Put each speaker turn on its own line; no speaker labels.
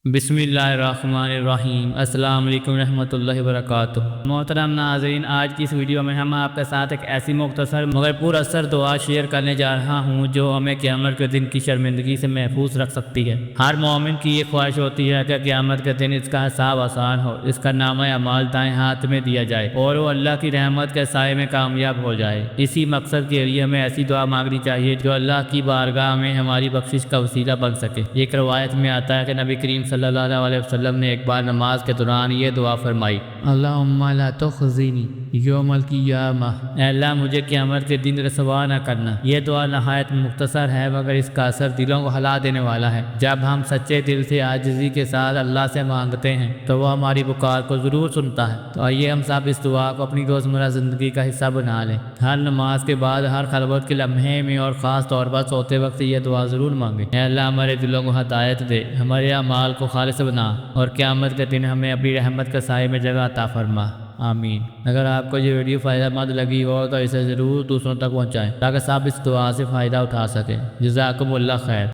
بسم اللہ الرحمن الرحیم۔ السلام علیکم ورحمۃ اللہ وبرکاتہ۔ محترم ناظرین، آج کی اس ویڈیو میں ہم آپ کے ساتھ ایک ایسی مختصر مگر پر اثر دعا شیئر کرنے جا رہا ہوں جو ہمیں قیامت کے دن کی شرمندگی سے محفوظ رکھ سکتی ہے۔ ہر مومن کی یہ خواہش ہوتی ہے کہ قیامت کے دن اس کا حساب آسان ہو، اس کا نامہ اعمال دائیں ہاتھ میں دیا جائے اور وہ اللہ کی رحمت کے سائے میں کامیاب ہو جائے۔ اسی مقصد کے لیے ہمیں ایسی دعا مانگنی چاہیے جو اللہ کی بارگاہ میں ہماری بخشش کا وسیلہ بن سکے۔ ایک روایت میں آتا ہے کہ نبی کریم صلی اللہ علیہ وسلم نے ایک بار نماز کے دوران یہ دعا فرمائی: اللہم لا تخزنی یوم القیامہ، اے اللہ مجھے قیامت کے دن رسوا نہ کرنا۔ یہ دعا نہایت مختصر ہے مگر اس کا اثر دلوں کو ہلا دینے والا ہے۔ جب ہم سچے دل سے عاجزی کے ساتھ اللہ سے مانگتے ہیں تو وہ ہماری پکار کو ضرور سنتا ہے۔ تو آئیے ہم سب اس دعا کو اپنی روزمرہ زندگی کا حصہ بنا لیں۔ ہر نماز کے بعد، ہر خلوت کے لمحے میں اور خاص طور پر سوتے وقت یہ دعا ضرور مانگیں: اے اللہ ہمارے دلوں کو ہدایت دے، ہمارے اعمال کو خالص بنا اور قیامت کے دن ہمیں اپنی رحمت کے سائے میں جگہ عطا فرما، آمین۔ اگر آپ کو یہ ویڈیو فائدہ مند لگی ہو تو اسے ضرور دوسروں تک پہنچائیں تاکہ سب اس دعا سے فائدہ اٹھا سکیں۔ جزاکم اللہ خیر۔